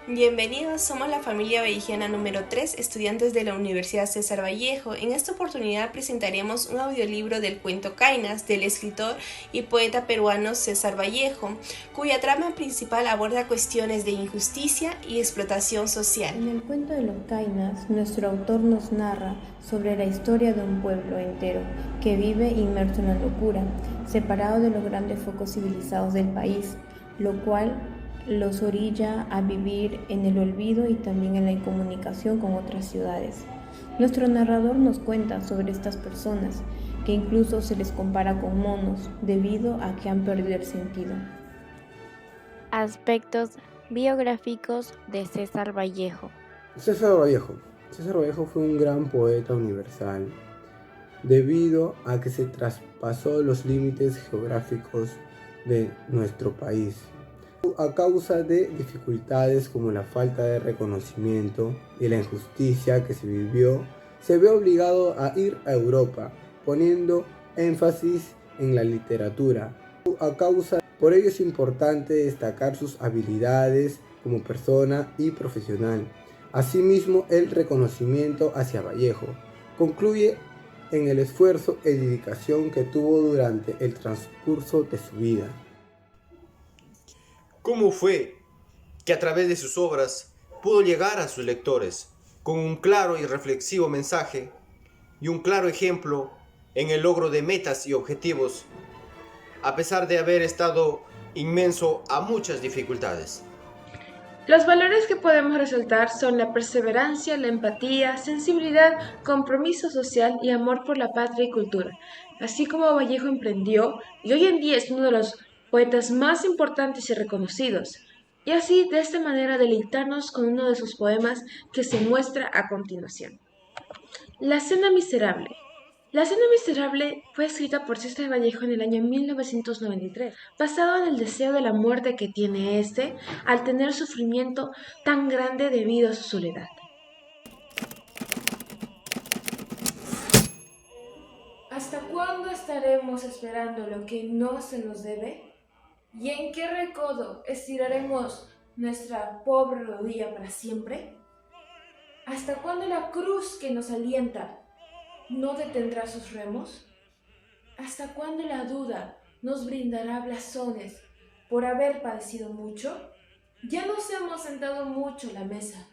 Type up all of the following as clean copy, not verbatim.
Bienvenidos, somos la familia vallejiana número 3, estudiantes de la Universidad César Vallejo. En esta oportunidad presentaremos un audiolibro del cuento Cainas, del escritor y poeta peruano César Vallejo, cuya trama principal aborda cuestiones de injusticia y explotación social. En el cuento de los Cainas, nuestro autor nos narra sobre la historia de un pueblo entero que vive inmerso en la locura, separado de los grandes focos civilizados del país, lo cual los orilla a vivir en el olvido y también en la incomunicación con otras ciudades. Nuestro narrador nos cuenta sobre estas personas, que incluso se les compara con monos, debido a que han perdido el sentido. Aspectos biográficos de César Vallejo. César Vallejo. César Vallejo fue un gran poeta universal, debido a que se traspasó los límites geográficos de nuestro país. A causa de dificultades como la falta de reconocimiento y la injusticia que se vivió, se ve obligado a ir a Europa, poniendo énfasis en la literatura. Por ello es importante destacar sus habilidades como persona y profesional. Asimismo, el reconocimiento hacia Vallejo concluye en el esfuerzo y dedicación que tuvo durante el transcurso de su vida. ¿Cómo fue que a través de sus obras pudo llegar a sus lectores con un claro y reflexivo mensaje y un claro ejemplo en el logro de metas y objetivos, a pesar de haber estado inmenso a muchas dificultades? Los valores que podemos resaltar son la perseverancia, la empatía, sensibilidad, compromiso social y amor por la patria y cultura. Así como Vallejo emprendió y hoy en día es uno de los poetas más importantes y reconocidos. Y así, de esta manera, deleitarnos con uno de sus poemas que se muestra a continuación. La Cena Miserable. La Cena Miserable fue escrita por César Vallejo en el año 1993, basado en el deseo de la muerte que tiene éste al tener sufrimiento tan grande debido a su soledad. ¿Hasta cuándo estaremos esperando lo que no se nos debe? ¿Y en qué recodo estiraremos nuestra pobre rodilla para siempre? ¿Hasta cuándo la cruz que nos alienta no detendrá sus remos? ¿Hasta cuándo la duda nos brindará blasones por haber padecido mucho? Ya nos hemos sentado mucho a la mesa,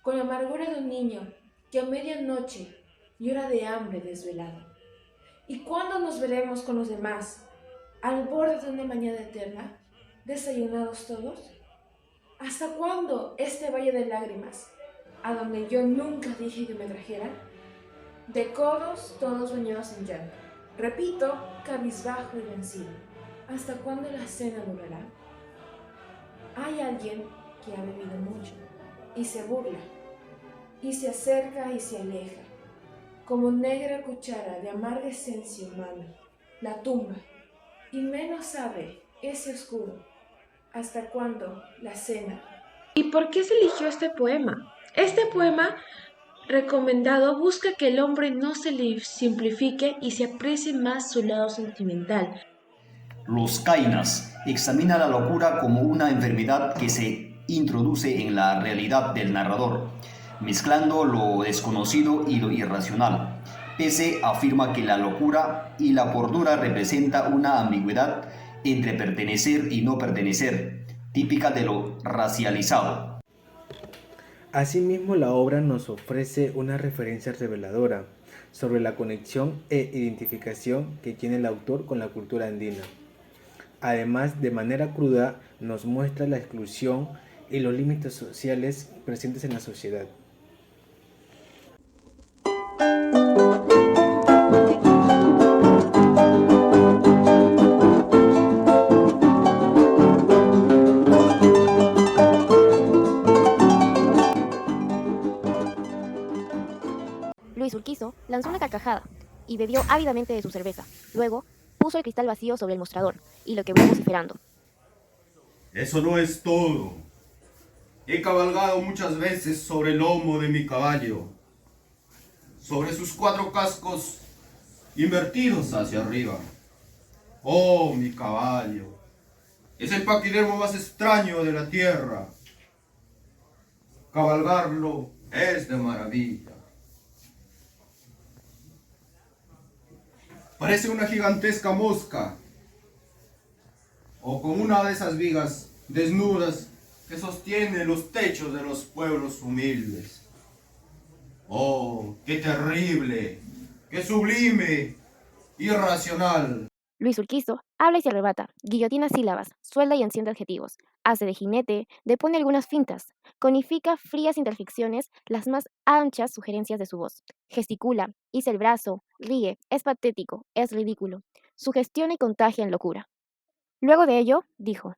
con la amargura de un niño que a medianoche llora de hambre desvelado. ¿Y cuándo nos veremos con los demás, al borde de una mañana eterna, desayunados todos? ¿Hasta cuándo este valle de lágrimas, a donde yo nunca dije que me trajeran? De codos todos bañados en llanto, repito, cabizbajo y vencido. ¿Hasta cuándo la cena durará? Hay alguien que ha bebido mucho y se burla, y se acerca y se aleja, como negra cuchara de amarga esencia humana, la tumba, y menos sabe ese oscuro, hasta cuándo la cena. ¿Y por qué se eligió este poema? Este poema recomendado busca que el hombre no se le simplifique y se aprecie más su lado sentimental. Los Cainas examina la locura como una enfermedad que se introduce en la realidad del narrador, mezclando lo desconocido y lo irracional. Pese afirma que la locura y la cordura representa una ambigüedad entre pertenecer y no pertenecer, típica de lo racializado. Asimismo, la obra nos ofrece una referencia reveladora sobre la conexión e identificación que tiene el autor con la cultura andina. Además, de manera cruda, nos muestra la exclusión y los límites sociales presentes en la sociedad. Luis Urquizo lanzó una carcajada y bebió ávidamente de su cerveza. Luego, puso el cristal vacío sobre el mostrador y lo quebró vociferando. Eso no es todo. He cabalgado muchas veces sobre el lomo de mi caballo, sobre sus 4 cascos invertidos hacia arriba. Oh, mi caballo, es el paquidermo más extraño de la tierra. cabalgarlo es de maravilla. Parece una gigantesca mosca, o como una de esas vigas desnudas que sostiene los techos de los pueblos humildes. ¡Oh, qué terrible, qué sublime, irracional! Luis Urquizo habla y se arrebata, guillotina sílabas, suelda y enciende adjetivos, hace de jinete, depone algunas fintas, conifica frías interjecciones las más anchas sugerencias de su voz, gesticula, hiza el brazo, ríe, es patético, es ridículo, sugestiona y contagia en locura. Luego de ello, dijo: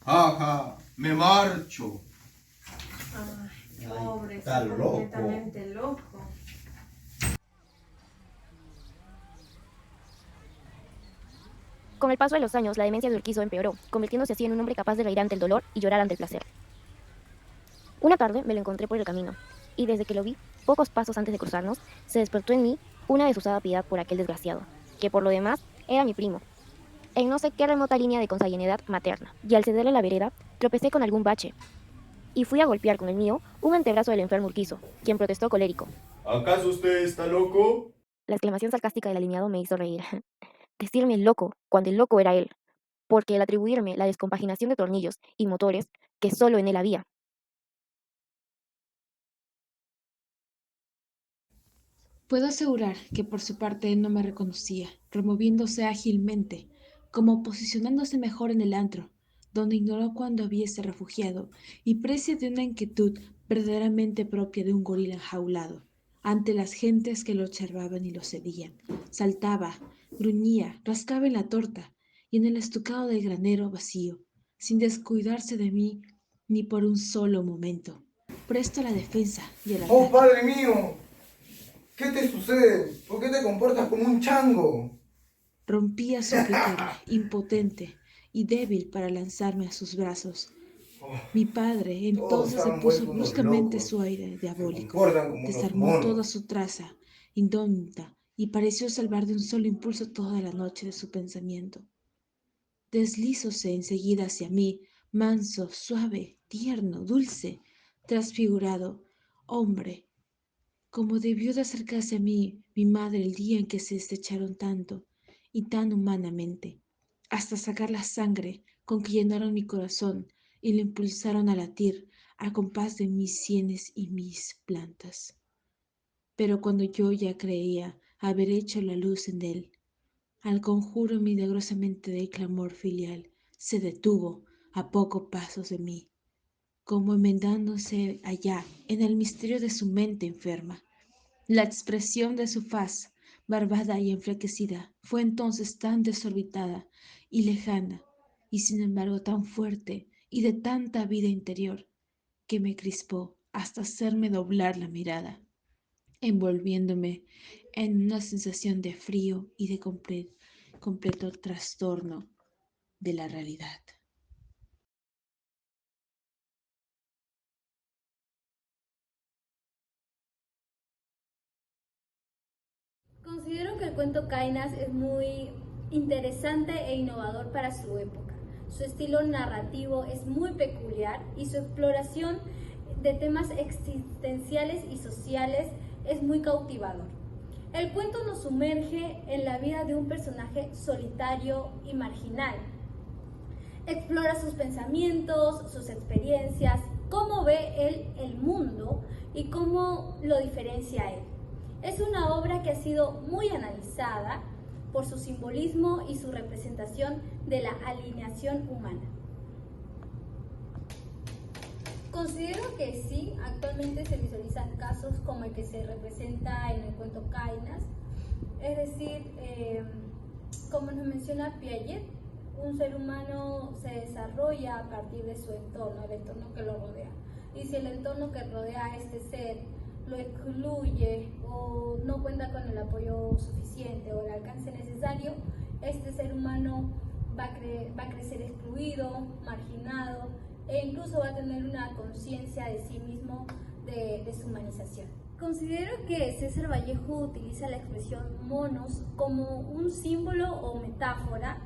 ¡Ja, ja! ¡Me marcho! Ay, pobre, está está loco. completamente loco. Con el paso de los años, la demencia de Urquizo empeoró, convirtiéndose así en un hombre capaz de reír ante el dolor y llorar ante el placer. Una tarde me lo encontré por el camino, y desde que lo vi, pocos pasos antes de cruzarnos, se despertó en mí una desusada piedad por aquel desgraciado, que por lo demás era mi primo, en no sé qué remota línea de consanguinidad materna, y al cederle la vereda, tropecé con algún bache, y fui a golpear con el mío un antebrazo del enfermo Urquizo, quien protestó colérico. ¿Acaso usted está loco? La exclamación sarcástica del alineado me hizo reír. Decirme loco, cuando el loco era él, porque el atribuirme la descompaginación de tornillos y motores que solo en él había. Puedo asegurar que por su parte él no me reconocía, removiéndose ágilmente, como posicionándose mejor en el antro, donde ignoró cuándo hubiese refugiado, y precia de una inquietud verdaderamente propia de un gorila enjaulado, ante las gentes que lo observaban y lo seguían. Saltaba, gruñía, rascaba en la torta y en el estucado del granero vacío, sin descuidarse de mí ni por un solo momento, presto a la defensa y al ataque. ¡Oh, padre mío! ¿Qué te sucede? ¿Por qué te comportas como un chango? Rompí a suplicarle, impotente y débil para lanzarme a sus brazos. Mi padre entonces se puso bruscamente su aire diabólico, desarmó toda su traza, indómita, y pareció salvar de un solo impulso toda la noche de su pensamiento. Deslízose enseguida hacia mí, manso, suave, tierno, dulce, transfigurado, hombre, como debió de acercarse a mí mi madre el día en que se estrecharon tanto y tan humanamente, hasta sacar la sangre con que llenaron mi corazón y lo impulsaron a latir al compás de mis sienes y mis plantas. Pero cuando yo ya creía haber hecho la luz en él, al conjuro milagrosamente del clamor filial, se detuvo a pocos pasos de mí, como enmendándose allá en el misterio de su mente enferma. La expresión de su faz, barbada y enflaquecida, fue entonces tan desorbitada y lejana, y sin embargo tan fuerte y de tanta vida interior, que me crispó hasta hacerme doblar la mirada, envolviéndome en una sensación de frío y de completo trastorno de la realidad. Considero que el cuento Kainas es muy interesante e innovador para su época. Su estilo narrativo es muy peculiar y su exploración de temas existenciales y sociales es muy cautivador. El cuento nos sumerge en la vida de un personaje solitario y marginal. Explora sus pensamientos, sus experiencias, cómo ve él el mundo y cómo lo diferencia él. Es una obra que ha sido muy analizada por su simbolismo y su representación de la alineación humana. Considero que sí, actualmente se visualizan casos como el que se representa en el cuento Kainas, es decir, como nos menciona Piaget, un ser humano se desarrolla a partir de su entorno, el entorno que lo rodea. Y si el entorno que rodea a este ser lo excluye o no cuenta con el apoyo suficiente o el alcance necesario, este ser humano va a crecer excluido, marginado e incluso va a tener una conciencia de sí mismo de deshumanización. Considero que César Vallejo utiliza la expresión monos como un símbolo o metáfora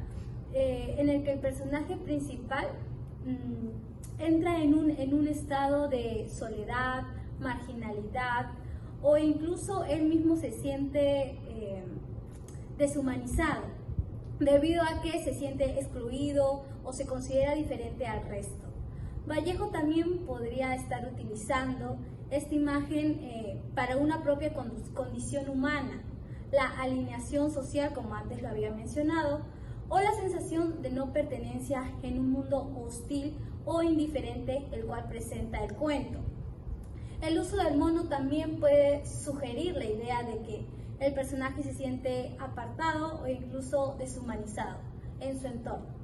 en el que el personaje principal entra en un estado de soledad, marginalidad, o incluso él mismo se siente deshumanizado, debido a que se siente excluido o se considera diferente al resto. Vallejo también podría estar utilizando esta imagen para una propia condición humana, la alineación social, como antes lo había mencionado, o la sensación de no pertenencia en un mundo hostil o indiferente, el cual presenta el cuento. El uso del mono también puede sugerir la idea de que el personaje se siente apartado o incluso deshumanizado en su entorno.